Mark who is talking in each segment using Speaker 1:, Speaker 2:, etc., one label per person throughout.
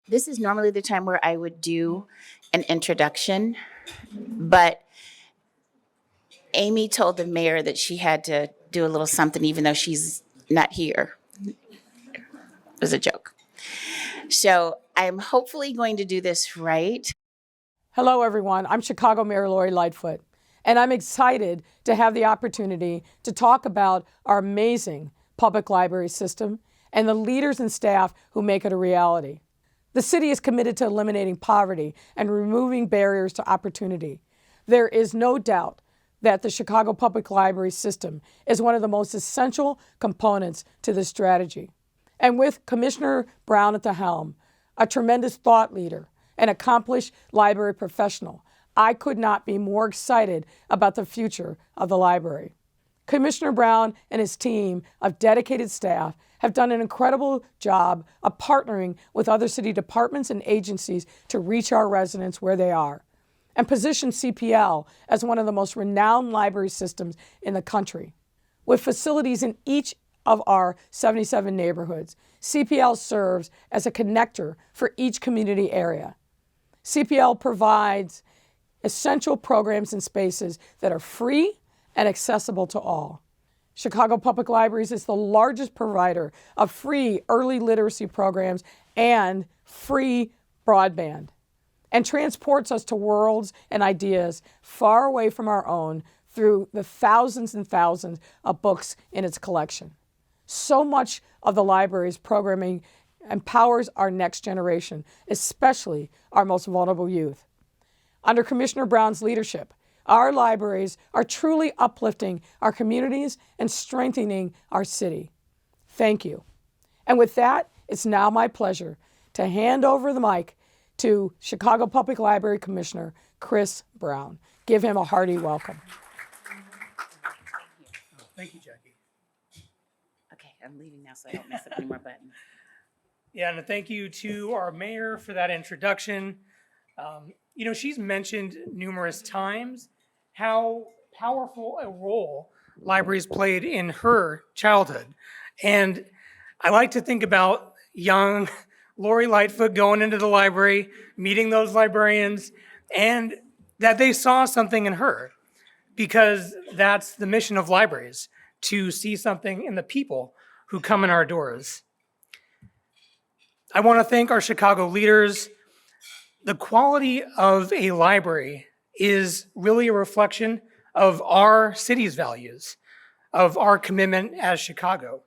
Speaker 1: This is normally the time where I would do an introduction, but Amy told the mayor that she had to do a little something even though she's not here. It was a joke. So I'm hopefully going to do this right.
Speaker 2: Hello, everyone. I'm Chicago Mayor Lori Lightfoot, and I'm excited to have the opportunity to talk about our amazing public library system and the leaders and staff who make it a reality. The city is committed to eliminating poverty and removing barriers to opportunity. There is no doubt that the Chicago Public Library system is one of the most essential components to this strategy. And with Commissioner Brown at the helm, a tremendous thought leader, an accomplished library professional, I could not be more excited about the future of the library. Commissioner Brown and his team of dedicated staff have done an incredible job of partnering with other city departments and agencies to reach our residents where they are and position CPL as one of the most renowned library systems in the country. With facilities in each of our 77 neighborhoods, CPL serves as a connector for each community area. CPL provides essential programs and spaces that are free and accessible to all. Chicago Public Libraries is the largest provider of free early literacy programs and free broadband, and transports us to worlds and ideas far away from our own through the thousands and thousands of books in its collection. So much of the library's programming empowers our next generation, especially our most vulnerable youth. Under Commissioner Brown's leadership, our libraries are truly uplifting our communities and strengthening our city. Thank you. And with that, it's now my pleasure to hand over the mic to Chicago Public Library Commissioner Chris Brown. Give him a hearty welcome.
Speaker 3: Thank you, Jackie.
Speaker 1: Okay, I'm leaving now so I don't mess up any more buttons.
Speaker 3: Yeah, and thank you to our mayor for that introduction. She's mentioned numerous times how powerful a role libraries played in her childhood. And I like to think about young Lori Lightfoot going into the library, meeting those librarians, and that they saw something in her, because that's the mission of libraries, to see something in the people who come in our doors. I want to thank our Chicago leaders. The quality of a library is really a reflection of our city's values, of our commitment as Chicago.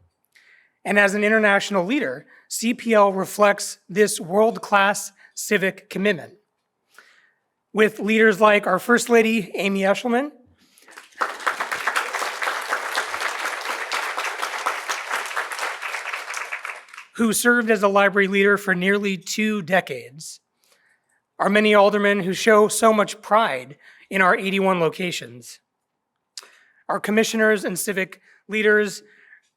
Speaker 3: And as an international leader, CPL reflects this world-class civic commitment. With leaders like our First Lady, Amy Eshelman, who served as a library leader for nearly 2 decades. Our many aldermen who show so much pride in our 81 locations. Our commissioners and civic leaders,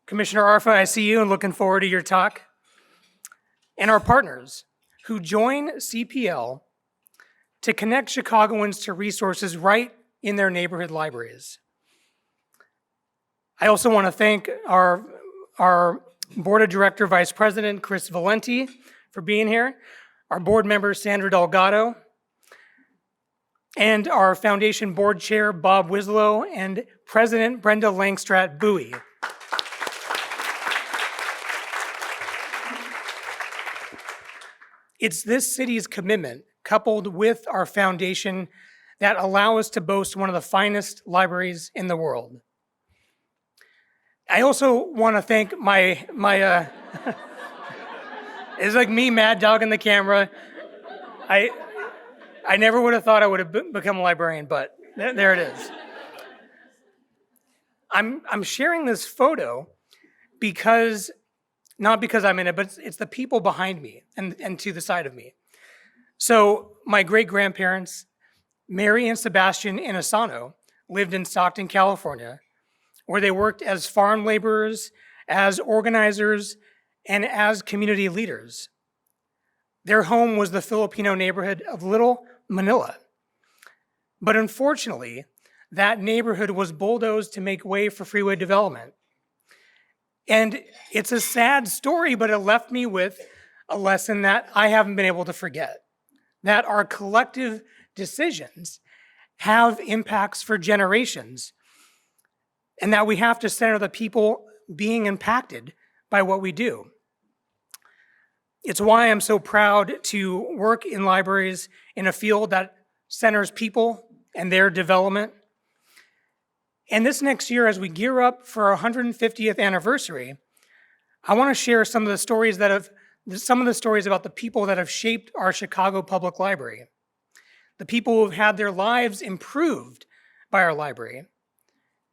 Speaker 3: Commissioner Arfa, I see you and looking forward to your talk. And our partners who join CPL to connect Chicagoans to resources right in their neighborhood libraries. I also want to thank our Board of Director Vice President Chris Valenti for being here, our board member Sandra Delgado, and our foundation board chair Bob Wislow and President Brenda Langstrat Bowie. It's this city's commitment, coupled with our foundation, that allow us to boast one of the finest libraries in the world. I also want to thank my it's like me mad dogging the camera. I never would have thought I would have become a librarian, but there it is. I'm sharing this photo because, not because I'm in it, but it's the people behind me and to the side of me. So my great-grandparents, Mary and Sebastian Inosano, lived in Stockton, California, where they worked as farm laborers, as organizers, and as community leaders. Their home was the Filipino neighborhood of Little Manila. But unfortunately, that neighborhood was bulldozed to make way for freeway development. And it's a sad story, but it left me with a lesson that I haven't been able to forget, that our collective decisions have impacts for generations, and that we have to center the people being impacted by what we do. It's why I'm so proud to work in libraries in a field that centers people and their development. And this next year, as we gear up for our 150th anniversary, I want to share some of the stories about the people that have shaped our Chicago Public Library, the people who have had their lives improved by our library,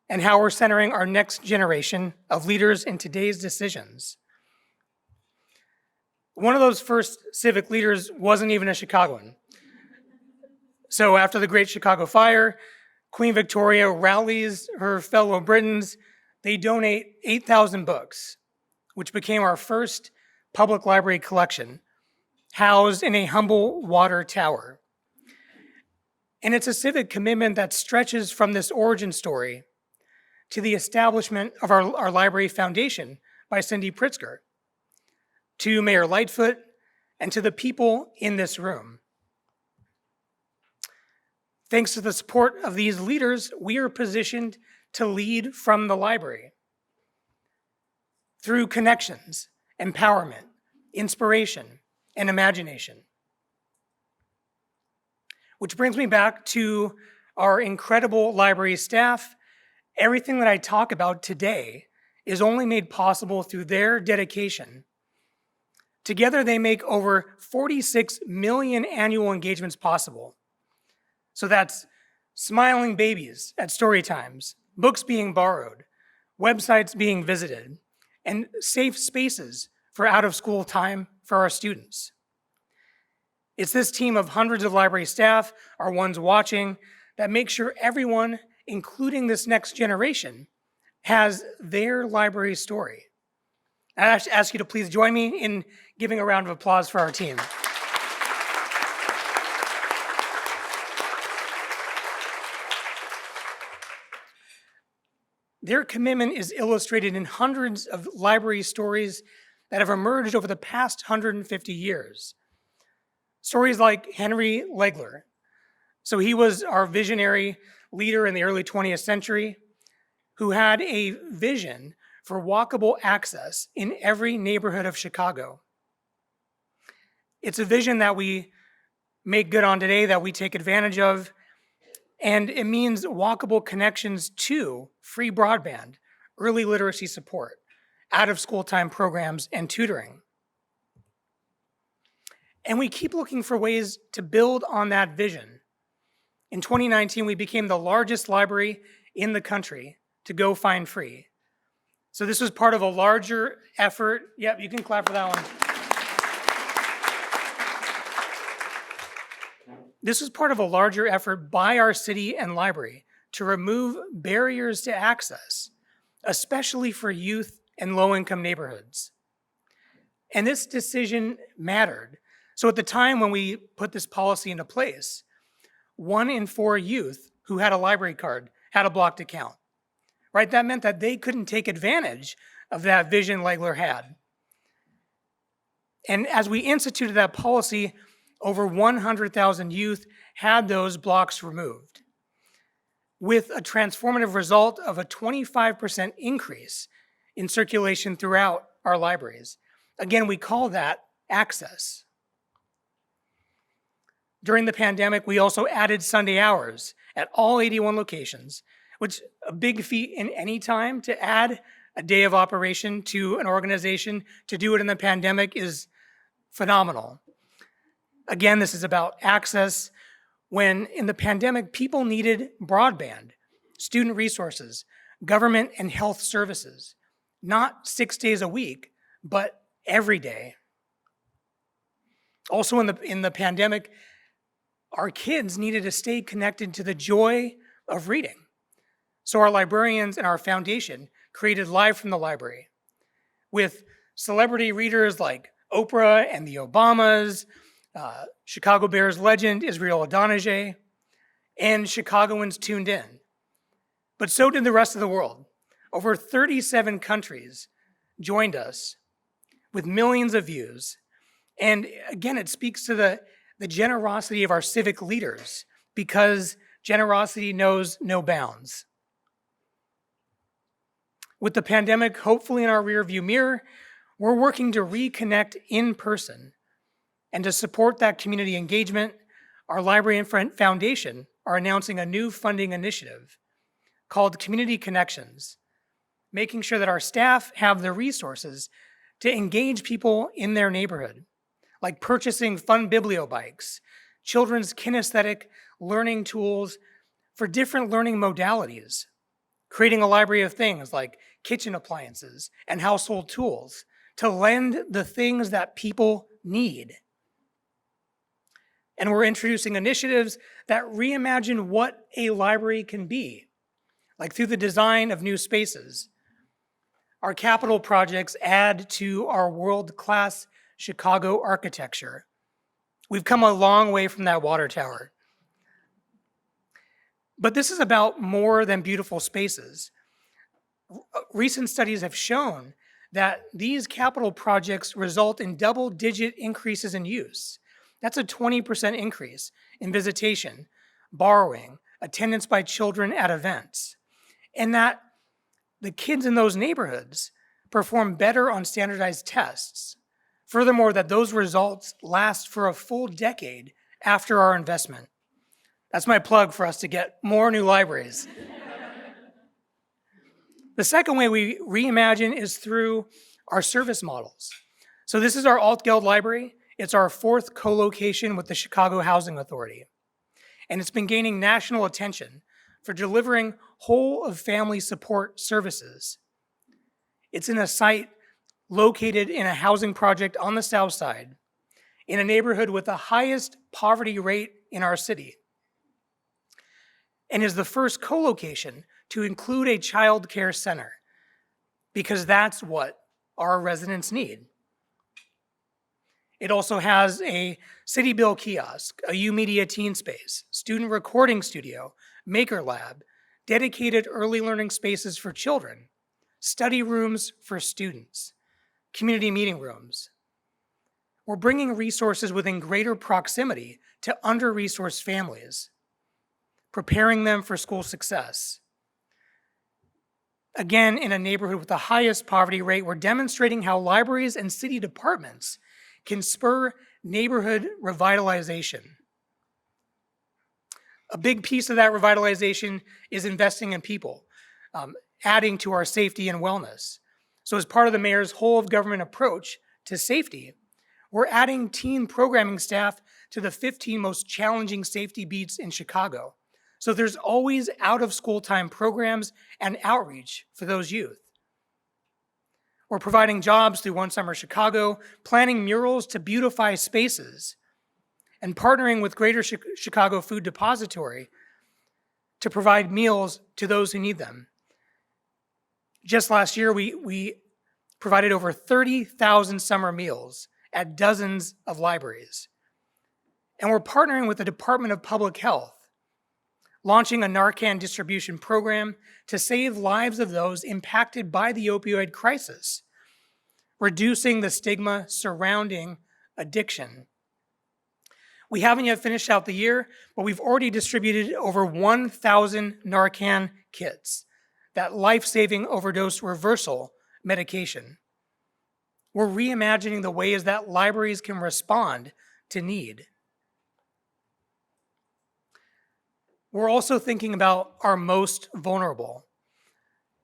Speaker 3: and how we're centering our next generation of leaders in today's decisions. One of those first civic leaders wasn't even a Chicagoan. So after the Great Chicago Fire, Queen Victoria rallies her fellow Britons. They donate 8,000 books, which became our first public library collection, housed in a humble water tower. And it's a civic commitment that stretches from this origin story to the establishment of our library foundation by Cindy Pritzker, to Mayor Lightfoot, and to the people in this room. Thanks to the support of these leaders, we are positioned to lead from the library through connections, empowerment, inspiration, and imagination. Which brings me back to our incredible library staff. Everything that I talk about today is only made possible through their dedication. Together, they make over 46 million annual engagements possible. So that's smiling babies at story times, books being borrowed, websites being visited, and safe spaces for out-of-school time for our students. It's this team of hundreds of library staff, our ones watching, that make sure everyone, including this next generation, has their library story. I ask you to please join me in giving a round of applause for our team. Their commitment is illustrated in hundreds of library stories that have emerged over the past 150 years. Stories like Henry Legler. So he was our visionary leader in the early 20th century who had a vision for walkable access in every neighborhood of Chicago. It's a vision that we make good on today, that we take advantage of, and it means walkable connections to free broadband, early literacy support, out-of-school time programs, and tutoring. And we keep looking for ways to build on that vision. In 2019, we became the largest library in the country to go find free. So this was part of a larger effort. Yep, you can clap for that one. This was part of a larger effort by our city and library to remove barriers to access, especially for youth and low-income neighborhoods. And this decision mattered. So at the time when we put this policy into place, 1 in 4 youth who had a library card had a blocked account, right? That meant that they couldn't take advantage of that vision Legler had. And as we instituted that policy, over 100,000 youth had those blocks removed, with a transformative result of a 25% increase in circulation throughout our libraries. Again, we call that access. During the pandemic, we also added Sunday hours at all 81 locations, which a big feat in any time to add a day of operation to an organization. To do it in the pandemic is phenomenal. Again, this is about access. When in the pandemic, people needed broadband, student resources, government and health services, not 6 days a week, but every day. Also in the pandemic, our kids needed to stay connected to the joy of reading. So our librarians and our foundation created Live from the Library with celebrity readers like Oprah and the Obamas, Chicago Bears legend Israel Adonijah, and Chicagoans tuned in. But so did the rest of the world. Over 37 countries joined us with millions of views, And again, it speaks to the generosity of our civic leaders, because generosity knows no bounds. With the pandemic hopefully in our rearview mirror, we're working to reconnect in person. And to support that community engagement, our Library and Foundation are announcing a new funding initiative called Community Connections, making sure that our staff have the resources to engage people in their neighborhood, like purchasing fun bibliobikes, children's kinesthetic learning tools for different learning modalities, creating a library of things like kitchen appliances and household tools to lend the things that people need. And we're introducing initiatives that reimagine what a library can be, like through the design of new spaces. Our capital projects add to our world-class Chicago architecture. We've come a long way from that water tower. But this is about more than beautiful spaces. Recent studies have shown that these capital projects result in double-digit increases in use. That's a 20% increase in visitation, borrowing, attendance by children at events, and that the kids in those neighborhoods perform better on standardized tests. Furthermore, that those results last for a full decade after our investment. That's my plug for us to get more new libraries. The second way we reimagine is through our service models. So this is our Alt-Geld library. It's our 4th co-location with the Chicago Housing Authority. And it's been gaining national attention for delivering whole-of-family support services. It's in a site located in a housing project on the South Side, in a neighborhood with the highest poverty rate in our city, and is the first co-location to include a child care center, because that's what our residents need. It also has a City Bill kiosk, a U-Media teen space, student recording studio, maker lab, dedicated early learning spaces for children, study rooms for students, community meeting rooms. We're bringing resources within greater proximity to under-resourced families, preparing them for school success. Again, in a neighborhood with the highest poverty rate, we're demonstrating how libraries and city departments can spur neighborhood revitalization. A big piece of that revitalization is investing in people, adding to our safety and wellness. So as part of the mayor's whole of government approach to safety, we're adding teen programming staff to the 15 most challenging safety beats in Chicago. So there's always out of school time programs and outreach for those youth. We're providing jobs through One Summer Chicago, planning murals to beautify spaces, and partnering with Greater Chicago Food Depository to provide meals to those who need them. Just last year, we provided over 30,000 summer meals at dozens of libraries. And we're partnering with the Department of Public Health, launching a Narcan distribution program to save lives of those impacted by the opioid crisis, reducing the stigma surrounding addiction. We haven't yet finished out the year, but we've already distributed over 1,000 Narcan kits, that life-saving overdose reversal medication. We're reimagining the ways that libraries can respond to need. We're also thinking about our most vulnerable.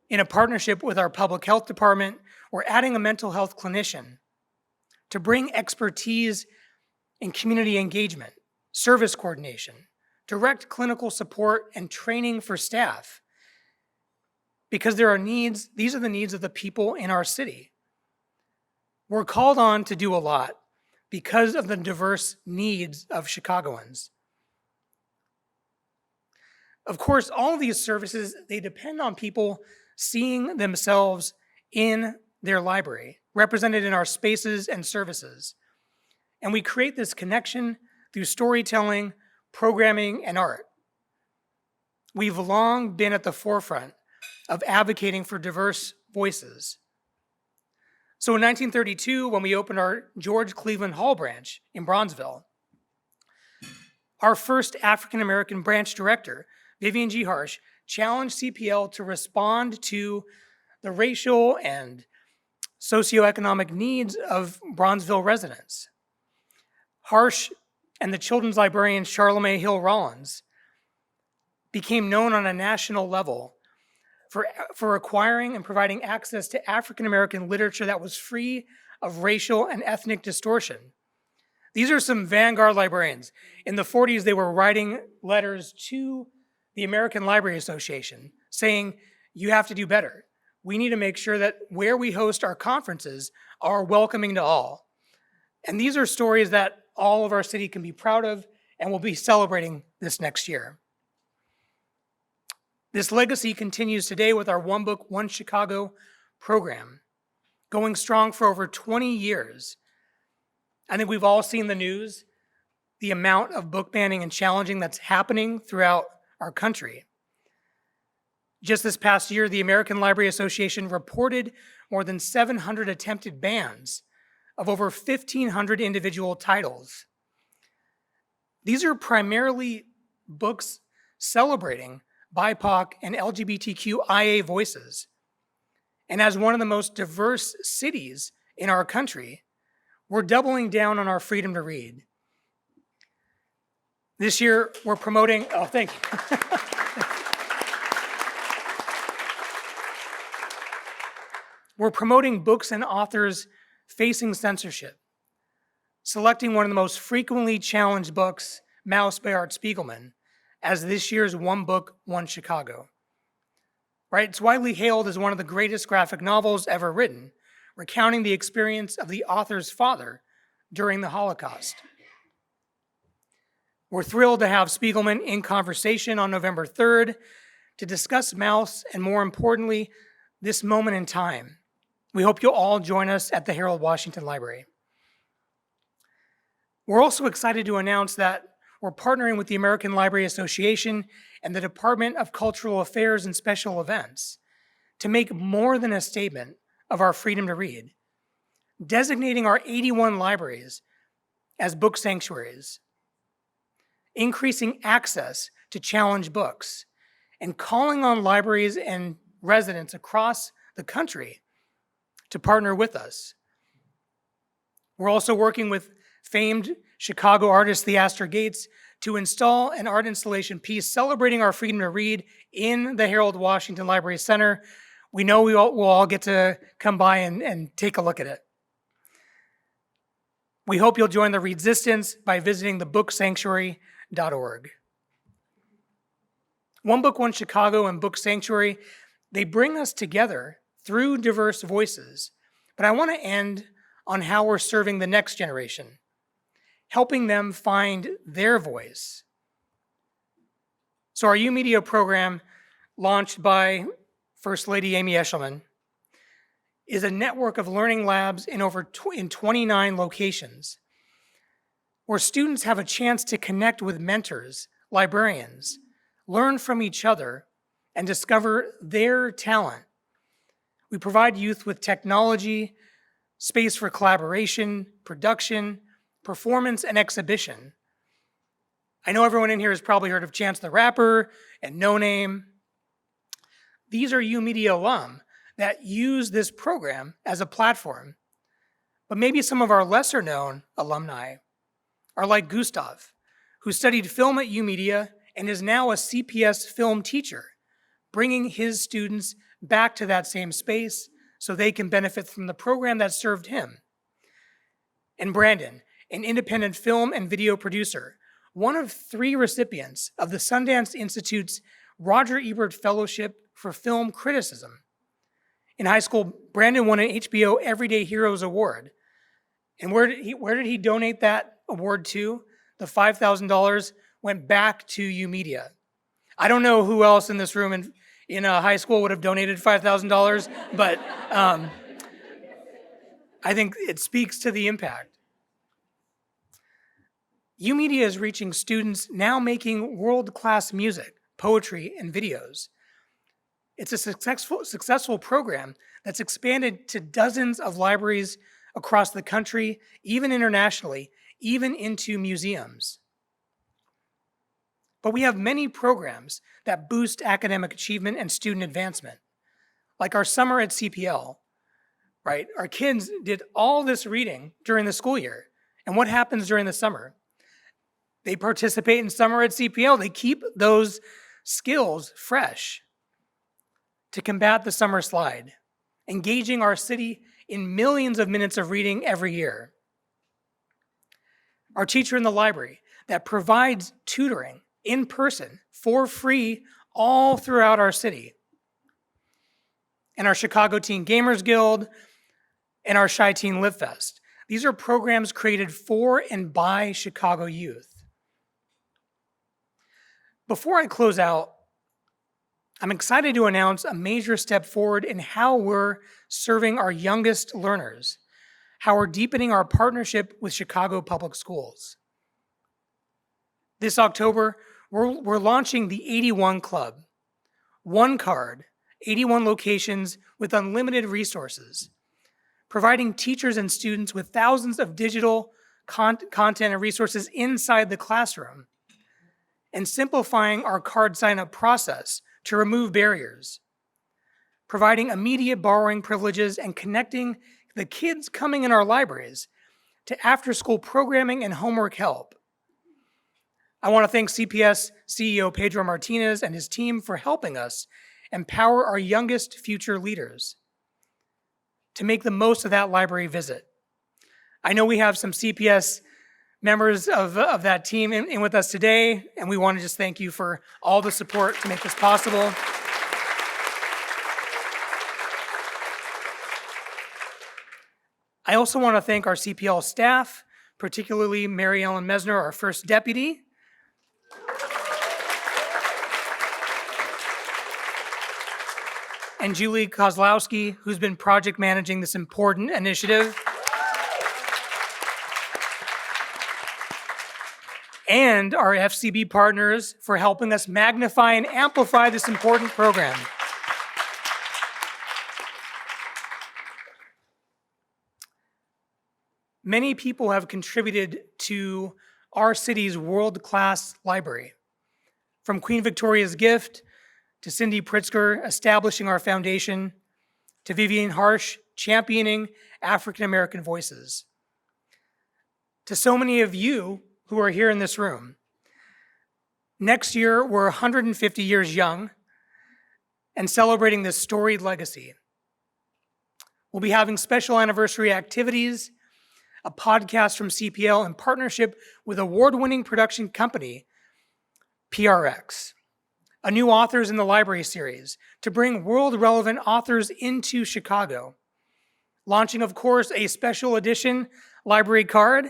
Speaker 3: In a partnership with our public health department, we're adding a mental health clinician to bring expertise in community engagement, service coordination, direct clinical support, and training for staff. Because there are needs, these are the needs of the people in our city. We're called on to do a lot because of the diverse needs of Chicagoans. Of course, all of these services, they depend on people seeing themselves in their library, represented in our spaces and services. And we create this connection through storytelling, programming, and art. We've long been at the forefront of advocating for diverse voices. So in 1932, when we opened our George Cleveland Hall branch in Bronzeville, our first African-American branch director, Vivian G. Harsh, challenged CPL to respond to the racial and socioeconomic needs of Bronzeville residents. Harsh and the children's librarian Charlemagne Hill Rollins became known on a national level for acquiring and providing access to African-American literature that was free of racial and ethnic distortion. These are some vanguard librarians. In the 40s, they were writing letters to the American Library Association saying, you have to do better. We need to make sure that where we host our conferences are welcoming to all. And these are stories that all of our city can be proud of, and we'll be celebrating this next year. This legacy continues today with our One Book, One Chicago program, going strong for over 20 years. I think we've all seen the news, the amount of book banning and challenging that's happening throughout our country. Just this past year, the American Library Association reported more than 700 attempted bans of over 1,500 individual titles. These are primarily books celebrating BIPOC and LGBTQIA voices. And as one of the most diverse cities in our country, we're doubling down on our freedom to read. This year, we're promoting, oh, thank you. We're promoting books and authors facing censorship, selecting one of the most frequently challenged books, Mouse by Art Spiegelman, as this year's One Book, One Chicago. Right? It's widely hailed as one of the greatest graphic novels ever written, recounting the experience of the author's father during the Holocaust. We're thrilled to have Spiegelman in conversation on November 3rd to discuss Mouse and, more importantly, this moment in time. We hope you'll all join us at the Harold Washington Library. We're also excited to announce that we're partnering with the American Library Association and the Department of Cultural Affairs and Special Events to make more than a statement of our freedom to read, designating our 81 libraries as book sanctuaries, increasing access to challenge books, and calling on libraries and residents across the country to partner with us. We're also working with famed Chicago artist Theaster Gates to install an art installation piece celebrating our freedom to read in the Harold Washington Library Center. We know we'll all get to come by and take a look at it. We hope you'll join the Readsistance by visiting thebooksanctuary.org. One Book, One Chicago and Book Sanctuary, they bring us together through diverse voices. But I want to end on how we're serving the next generation, helping them find their voice. So our U-Media program, launched by First Lady Amy Eshelman, is a network of learning labs in 29 locations, where students have a chance to connect with mentors, librarians, learn from each other, and discover their talent. We provide youth with technology, space for collaboration, production, performance, and exhibition. I know everyone in here has probably heard of Chance the Rapper and No Name. These are U-Media alum that use this program as a platform. But maybe some of our lesser known alumni are like Gustav, who studied film at U-Media and is now a CPS film teacher, bringing his students back to that same space so they can benefit from the program that served him. And Brandon, an independent film and video producer, one of 3 recipients of the Sundance Institute's Roger Ebert Fellowship for Film Criticism. In high school, Brandon won an HBO Everyday Heroes Award. And where did he donate that award to? The $5,000 went back to U-Media. I don't know who else in this room in high school would have donated $5,000, but I think it speaks to the impact. U-Media is reaching students now making world-class music, poetry, and videos. It's a successful program that's expanded to dozens of libraries across the country, even internationally, even into museums. But we have many programs that boost academic achievement and student advancement, like our summer at CPL, right? Our kids did all this reading during the school year. And what happens during the summer? They participate in summer at CPL. They keep those skills fresh to combat the summer slide, engaging our city in millions of minutes of reading every year. Our teacher in the library that provides tutoring in person for free all throughout our city. And our Chicago Teen Gamers Guild and our Chi Teen Live Fest. These are programs created for and by Chicago youth. Before I close out, I'm excited to announce a major step forward in how we're serving our youngest learners, how we're deepening our partnership with Chicago Public Schools. This October, we're launching the 81 Club. One card, 81 locations with unlimited resources, providing teachers and students with thousands of digital content and resources inside the classroom, and simplifying our card sign-up process to remove barriers, providing immediate borrowing privileges and connecting the kids coming in our libraries to after-school programming and homework help. I want to thank CPS CEO Pedro Martinez and his team for helping us empower our youngest future leaders to make the most of that library visit. I know we have some CPS members of that team in with us today, and we want to just thank you for all the support to make this possible. I also want to thank our CPL staff, particularly Mary Ellen Mesner, our first deputy, and Julie Kozlowski, who's been project managing this important initiative. And our FCB partners for helping us magnify and amplify this important program. Many people have contributed to our city's world-class library, from Queen Victoria's gift to Cindy Pritzker establishing our foundation, to Vivian Harsh championing African-American voices. To so many of you who are here in this room, next year we're 150 years young and celebrating this storied legacy. We'll be having special anniversary activities, a podcast from CPL in partnership with award-winning production company PRX, a new Authors in the Library series to bring world-relevant authors into Chicago, launching, of course, a special edition library card,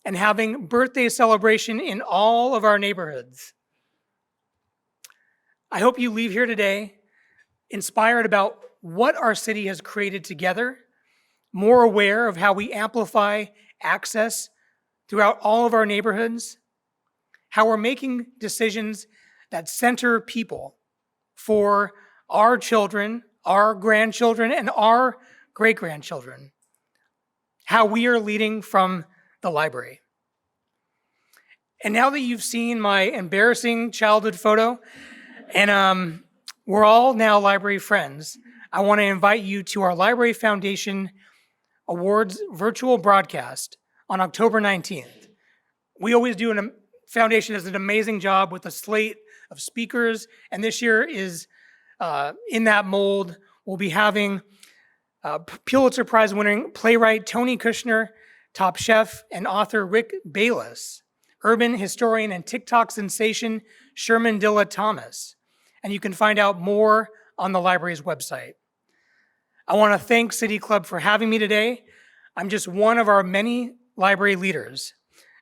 Speaker 3: and having birthday celebration in all of our neighborhoods. I hope you leave here today inspired about what our city has created together, more aware of how we amplify access throughout all of our neighborhoods, how we're making decisions that center people for our children, our grandchildren, and our great-grandchildren, how we are leading from the library. And now that you've seen my embarrassing childhood photo, and we're all now library friends, I want to invite you to our Library Foundation Awards virtual broadcast on October 19th. We always do, a foundation does an amazing job with a slate of speakers, and this year is in that mold. We'll be having Pulitzer Prize winning playwright Tony Kushner, Top Chef and author Rick Bayless, urban historian and TikTok sensation Sherman Dilla Thomas. And you can find out more on the library's website. I want to thank City Club for having me today. I'm just one of our many library leaders,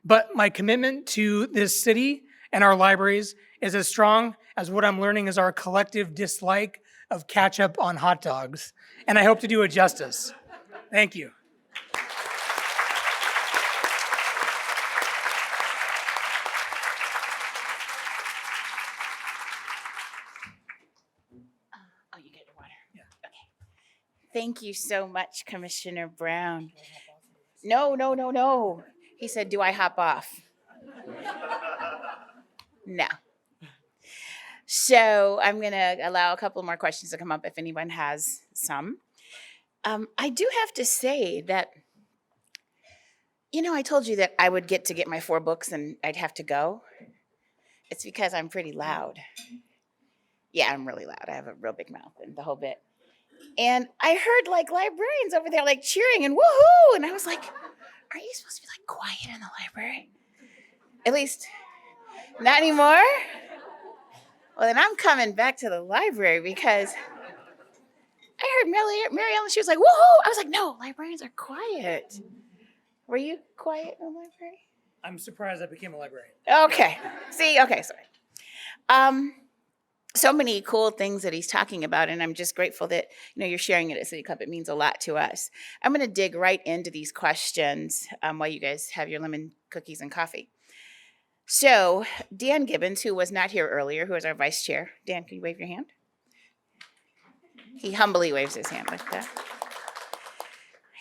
Speaker 3: but my commitment to this city and our libraries is as strong as what I'm learning is our collective dislike of ketchup on hot dogs. And I hope to do it justice. Thank you.
Speaker 1: Oh, Thank you so much, Commissioner Brown. No, no, no, no. He said, do I hop off? No. So I'm going to allow a couple more questions to come up if anyone has some. I do have to say that, I told you that I would get to get my 4 books and I'd have to go. It's because I'm pretty loud. Yeah, I'm really loud. I have a real big mouth and the whole bit. And I heard like librarians over there like cheering and woohoo. And I was like, are you supposed to be like quiet in the library? At least not anymore. Well, then I'm coming back to the library because I heard Mary Ellen, she was like, woohoo. I was like, no, librarians are quiet. Were you quiet in the library?
Speaker 3: I'm surprised I became a librarian.
Speaker 1: Okay. See, okay, sorry. So many cool things that he's talking about, and I'm just grateful that you're sharing it at City Club. It means a lot to us. I'm going to dig right into these questions while you guys have your lemon cookies and coffee. So Dan Gibbons, who was not here earlier, who is our vice chair. Dan, can you wave your hand? He humbly waves his hand like that.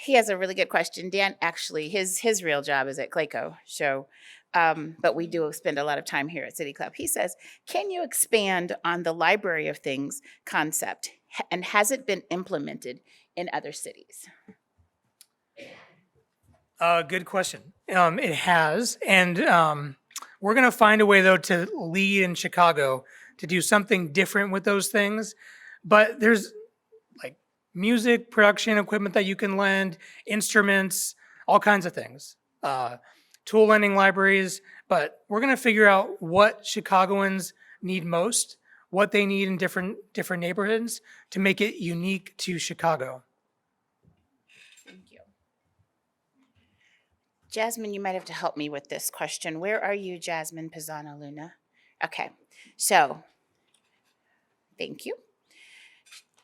Speaker 1: He has a really good question. Dan, actually, his real job is at Clayco, so but we do spend a lot of time here at City Club. He says, can you expand on the Library of Things concept, and has it been implemented in other cities?
Speaker 3: Good question. It has, and we're going to find a way, though, to lead in Chicago to do something different with those things. But there's like music production equipment that you can lend, instruments, all kinds of things. Tool lending libraries, but we're going to figure out what Chicagoans need most, what they need in different neighborhoods to make it unique to Chicago.
Speaker 1: Thank you. Jasmine, you might have to help me with this question. Where are you, Jasmine Pisano Luna? Okay, so thank you.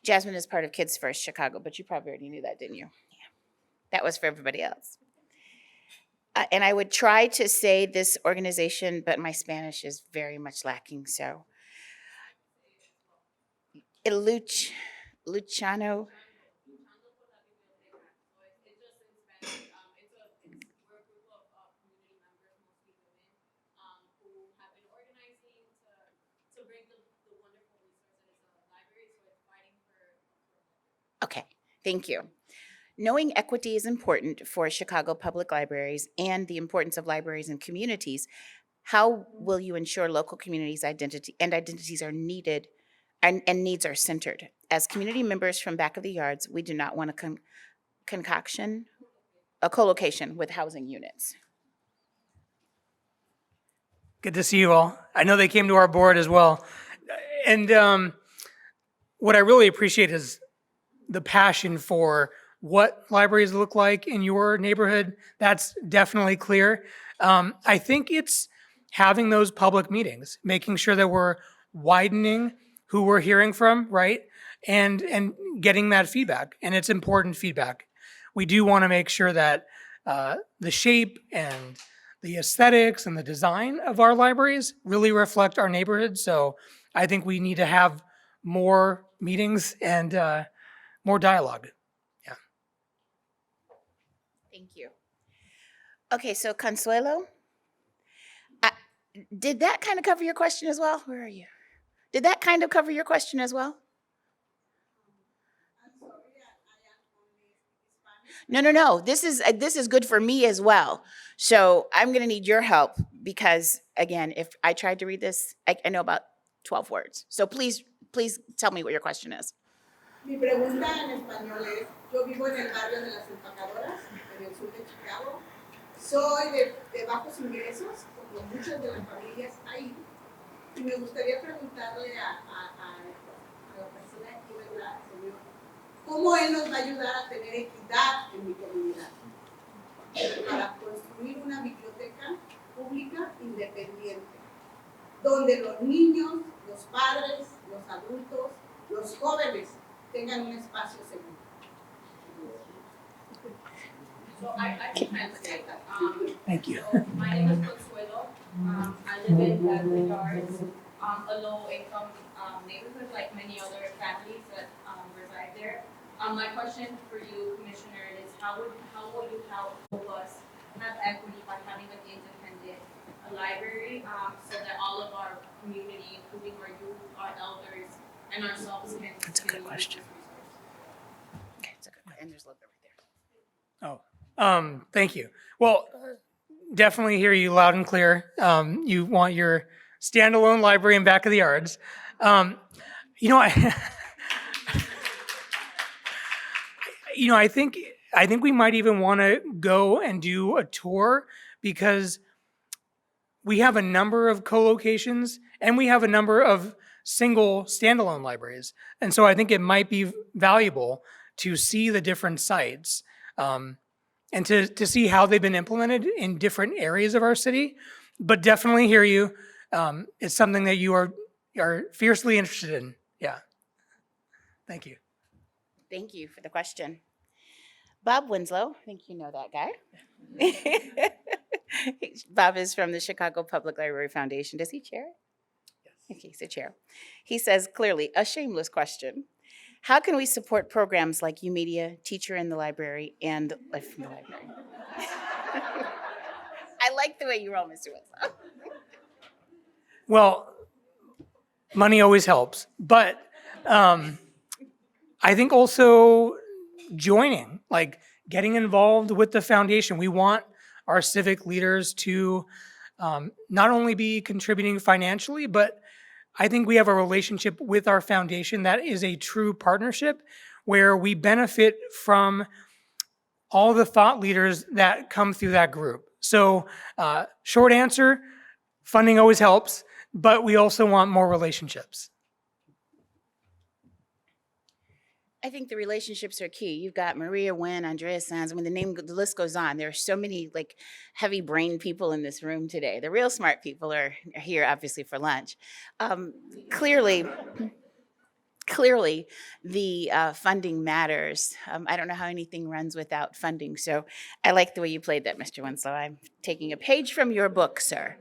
Speaker 1: Jasmine is part of Kids First Chicago, but you probably already knew that, didn't you? Yeah. That was for everybody else. And I would try to say this organization, but my Spanish is very much lacking. So, Luciano. Okay, thank you. Knowing equity is important for Chicago Public Libraries and the importance of libraries and communities, how will you ensure local communities' identities are needed and needs are centered? As community members from back of the yards, we do not want a co-location with housing units.
Speaker 3: Good to see you all. I know they came to our board as well. And what I really appreciate is the passion for what libraries look like in your neighborhood. That's definitely clear. I think it's having those public meetings, making sure that we're widening who we're hearing from, right? And getting that feedback. And it's important feedback. We do want to make sure that the shape and the aesthetics and the design of our libraries really reflect our neighborhood. So I think we need to have more meetings and more dialogue. Yeah.
Speaker 1: Thank you. Okay, so Consuelo, did that kind of cover your question as well? Where are you? Did that kind of cover your question as well? No. This is good for me as well. So I'm going to need your help because, again, if I tried to read this, I know about 12 words. So please tell me what your question is.
Speaker 4: Mi pregunta en español es, yo vivo en el barrio de las empacadoras, en el sur de Chicago. Soy de bajos ingresos, como muchas de las familias ahí. Y me gustaría preguntarle a la persona aquí, ¿verdad, señor? ¿Cómo él nos va a ayudar a tener equidad en mi comunidad? Para construir una biblioteca pública independiente, donde los niños, los padres, los adultos, los jóvenes tengan un espacio seguro.
Speaker 5: So I can translate that.
Speaker 3: Thank you.
Speaker 5: So my name is Consuelo. I live in Lightfoot Yards, a low-income neighborhood like many other families that reside there. My question for you, Commissioner, is how will you help us have equity by having an independent library, so that all of our community, including our youth, our elders, and ourselves can.
Speaker 1: That's a good
Speaker 5: use
Speaker 1: question.
Speaker 5: this resource?
Speaker 1: Okay, it's a good question. And there's a little bit right there.
Speaker 3: Oh, thank you. Well, definitely hear you loud and clear. You want your standalone library in back of the yards. You know, I, you know, I think we might even want to go and do a tour, because we have a number of co-locations and we have a number of single standalone libraries. And so I think it might be valuable to see the different sites, and to see how they've been implemented in different areas of our city. But definitely hear you. It's something that you are fiercely interested in. Yeah. Thank you.
Speaker 1: Thank you for the question. Bob Winslow, I think you know that guy. Bob is from the Chicago Public Library Foundation. Does he chair it? Yes. Okay, he's a chair. He says clearly, a shameless question. How can we support programs like UMedia, Teacher in the Library, and Life from the Library? I like the way you roll, Mr. Winslow.
Speaker 3: Well, money always helps, but I think also joining, like getting involved with the foundation. We want our civic leaders to not only be contributing financially, but I think we have a relationship with our foundation that is a true partnership, where we benefit from all the thought leaders that come through that group. So short answer, funding always helps, but we also want more relationships.
Speaker 1: I think the relationships are key. You've got Maria Wynn, Andrea Sands. I mean, the list goes on. There are so many like heavy brain people in this room today. The real smart people are here, obviously, for lunch. Clearly, the funding matters. I don't know how anything runs without funding. So I like the way you played that, Mr. Winslow. I'm taking a page from your book, sir.